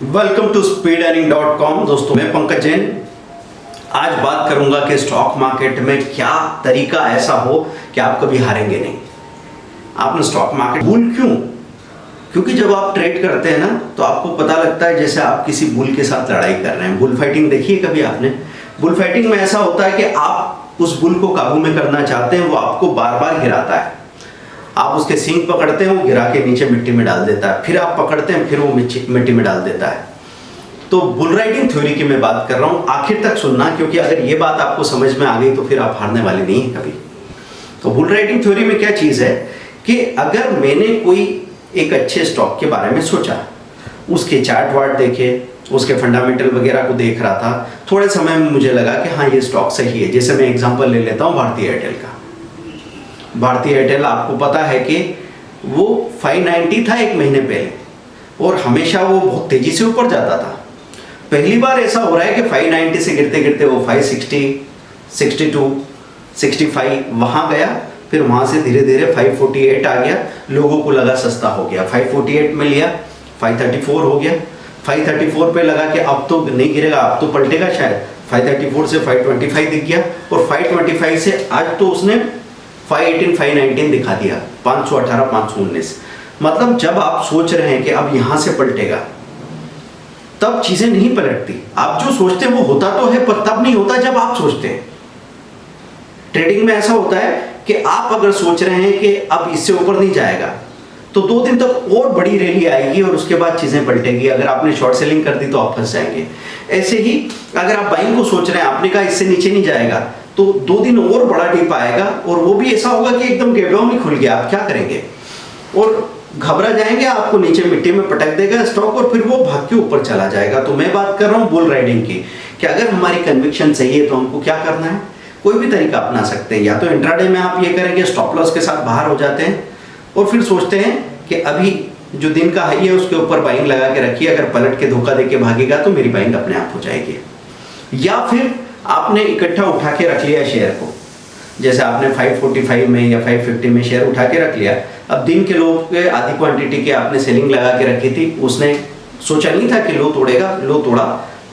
Welcome to speedearning.com। दोस्तों मैं पंकज जैन आज बात करूंगा कि स्टॉक मार्केट में क्या तरीका ऐसा हो कि आप कभी हारेंगे नहीं। आपने स्टॉक मार्केट बुल क्यों? क्योंकि जब आप ट्रेड करते हैं ना तो आपको पता लगता है जैसे आप किसी बुल के साथ लड़ाई कर रहे हैं। बुल फाइटिंग देखिए कभी आपने? बुल फाइटिंग में ऐसा होता है कि आप उस बुल को काबू में करना चाहते हैं, वो आपको बार बार गिराता है। आप उसके सींग पकड़ते हैं, वो गिरा के नीचे मिट्टी में डाल देता है, फिर आप पकड़ते हैं, फिर वो मिट्टी में डाल देता है। तो बुल राइडिंग थ्योरी की मैं बात कर रहा हूँ, आखिर तक सुनना, क्योंकि अगर ये बात आपको समझ में आ गई तो फिर आप हारने वाले नहीं हैं कभी। तो बुल राइडिंग थ्योरी में क्या चीज़ है कि अगर मैंने कोई एक अच्छे स्टॉक के बारे में सोचा, उसके चार्ट वार्ट देखे, उसके फंडामेंटल वगैरह को देख रहा था, थोड़े समय में मुझे लगा कि हाँ ये स्टॉक सही है। जैसे मैं एग्जांपल ले लेता हूँ भारतीय एयरटेल का। भारतीय एयरटेल आपको पता है कि वो 590 था एक महीने पहले, और हमेशा वो बहुत तेजी से ऊपर जाता था। पहली बार ऐसा हो रहा है कि 590 से गिरते गिरते वो 560, 62, 65 वहाँ गया, फिर वहाँ से धीरे धीरे 548 आ गया। लोगों को लगा सस्ता हो गया, 548 में लिया, 534 हो गया। 534 पे लगा कि अब तो नहीं गिरेगा, अब तो पलटेगा शायद। 534 से 525 दिख गया, और 525 से आज तो उसने 518, 519 दिखा दिया, 518, 519। मतलब जब आप सोच रहे हैं कि अब यहां से पलटेगा, तब चीजें नहीं पलटती। आप जो सोचते हैं वो होता तो है, पर तब नहीं होता जब आप सोचते हैं। ट्रेडिंग में ऐसा होता है कि आप अगर सोच रहे हैं कि अब इससे ऊपर नहीं जाएगा, तो 2 दिन तक और बड़ी रैली आएगी और उसके बाद चीजें पलटेगी। अगर आपने शॉर्ट सेलिंग कर दी तो आप फंस जाएंगे। ऐसे ही अगर आप बाइंग को सोच रहे हैं, आपने कहा इससे नीचे नहीं जाएगा, तो 2 दिन और बड़ा डिप आएगा, और वो भी ऐसा होगा कि एकदम गैप डाउन ही खुल गया। आप क्या करेंगे? और घबरा जाएंगे, आपको नीचे मिट्टी में पटक देगा स्टॉक, और फिर वो भाग के ऊपर चला जाएगा। तो मैं बात कर रहा हूँ बुल राइडिंग की, कि अगर हमारी कन्विक्शन सही है तो हमको क्या करना है? कोई भी तरीका अपना सकते हैं। या तो इंट्राडे में आप ये करेंगे, स्टॉप लॉस के साथ बाहर हो जाते हैं, और फिर सोचते हैं कि अभी जो दिन का हाई है उसके ऊपर बाइंग लगा के रखिए, अगर पलट के धोखा दे के भागेगा तो मेरी बाइंग अपने आप हो जाएगी। या फिर आपने इकट्ठा उठा के रख लिया शेयर को, जैसे आपने 545 में या 550 में शेयर उठा के रख लिया। अब दिन के लो के आधी क्वांटिटी के आपने सेलिंग लगा के रखी थी, उसने सोचा नहीं था कि लो तोड़ेगा, लो तोड़ा,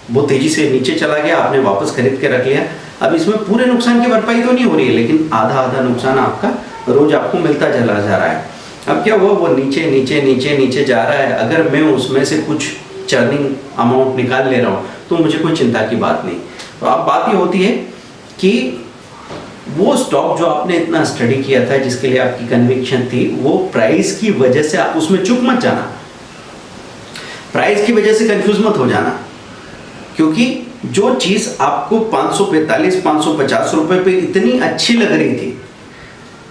बहुत तेजी से नीचे चला गया, आपने वापस खरीद के रख लिया। अब इसमें पूरे नुकसान की भरपाई तो नहीं हो रही है, लेकिन आधा आधा नुकसान आपका रोज आपको मिलता चला जा रहा है। अब क्या हुआ, वो नीचे नीचे नीचे नीचे जा रहा है। अगर मैं उसमें से कुछ चर्निंग अमाउंट निकाल ले रहा हूँ तो मुझे कोई चिंता की बात नहीं। तो अब बात ये होती है कि वो स्टॉक जो आपने इतना स्टडी किया था, जिसके लिए आपकी कन्विक्शन थी, वो प्राइस की वजह से आप उसमें चूक मत जाना। प्राइस की वजह से कंफ्यूज मत हो जाना, क्योंकि जो चीज आपको 545, 550 रुपए पे इतनी अच्छी लग रही थी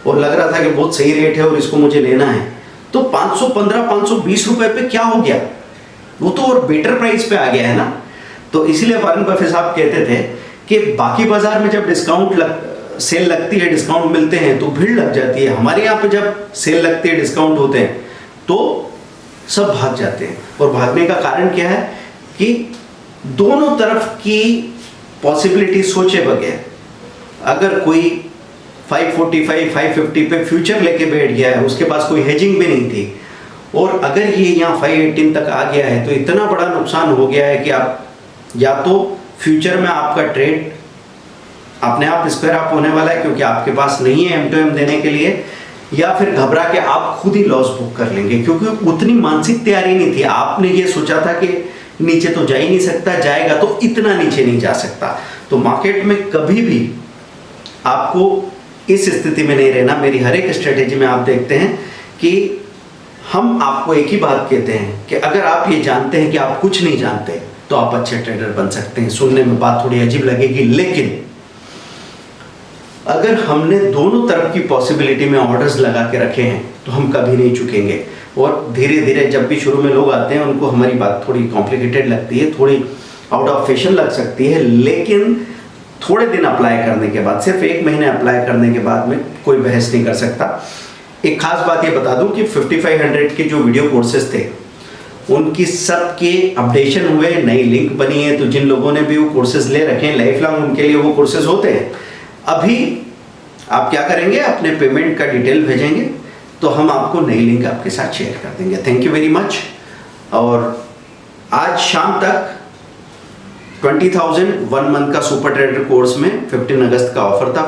और लग रहा था कि बहुत सही रेट है और इसको मुझे लेना है, तो 515, 520 रुपए पे क्या हो गया? वो तो और बेटर प्राइस पे आ गया है ना। तो इसीलिए वॉरेन बफेट साहब कहते थे कि बाकी बाजार में जब सेल लगती है, डिस्काउंट मिलते हैं तो भीड़ लग जाती है। हमारे यहाँ पे जब सेल लगती है, डिस्काउंट होते हैं, तो सब भाग जाते हैं। और भागने का कारण क्या है कि दोनों तरफ की पॉसिबिलिटी सोचे बगैर अगर कोई 545, 550 पे फ्यूचर लेके बैठ गया है, उसके पास कोई हेजिंग भी नहीं थी, और अगर ये यहाँ 518 तक आ गया है, तो इतना बड़ा नुकसान हो गया है कि आप या तो फ्यूचर में आपका ट्रेड अपने आप स्क्वायर अप होने वाला है, क्योंकि आपके पास नहीं है M2M देने के लिए, या फिर घबरा के आप खुद ही लॉस बुक कर लेंगे, क्योंकि उतनी मानसिक तैयारी नहीं थी। आपने ये सोचा था कि नीचे तो जा ही नहीं सकता, जाएगा तो इतना नीचे नहीं जा सकता। तो मार्केट में कभी भी आपको इस स्थिति में नहीं रहना। मेरी हर एक स्ट्रेटेजी में आप देखते हैं कि हम आपको एक ही बात कहते हैं कि अगर आप ये जानते हैं कि आप कुछ नहीं जानते, तो आप अच्छे ट्रेडर बन सकते हैं। सुनने में बात थोड़ी अजीब लगेगी, लेकिन अगर हमने दोनों तरफ की पॉसिबिलिटी में ऑर्डर्स लगा के रखे हैं तो हम कभी नहीं चुकेंगे। और धीरे धीरे जब भी शुरू में लोग आते हैं, उनको हमारी बात थोड़ी कॉम्प्लिकेटेड लगती है, थोड़ी आउट ऑफ फैशन लग सकती है, लेकिन थोड़े दिन अप्लाई करने के बाद, सिर्फ 1 महीने अप्लाई करने के बाद में कोई बहस नहीं कर सकता। एक खास बात ये बता दूं कि 5500 के जो वीडियो कोर्सेज थे, उनकी सब के अपडेशन हुए, नई लिंक बनी है। तो जिन लोगों ने भी वो कोर्सेज ले रखे हैं, लाइफ लॉन्ग उनके लिए वो कोर्सेज होते हैं। अभी आप क्या करेंगे, अपने पेमेंट का डिटेल भेजेंगे, तो हम आपको नई लिंक आपके साथ शेयर कर देंगे। Thank you very much. और आज शाम तक 20,000 1 मंथ का सुपर ट्रेडर कोर्स में 15 अगस्त का ऑफर था।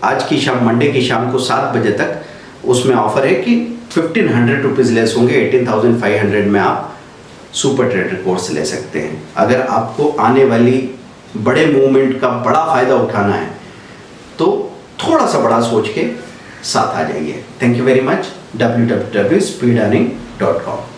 आज की शाम, मंडे की शाम को 7 बजे तक उसमें ऑफर है कि 1,500 रुपीज़ लेस होंगे। 18,500 में आप सुपर ट्रेडर कोर्स ले सकते हैं। अगर आपको आने वाली बड़े मूवमेंट का बड़ा फायदा उठाना है तो थोड़ा सा बड़ा सोच के साथ आ जाइए। Thank you very much. www.speedearning.com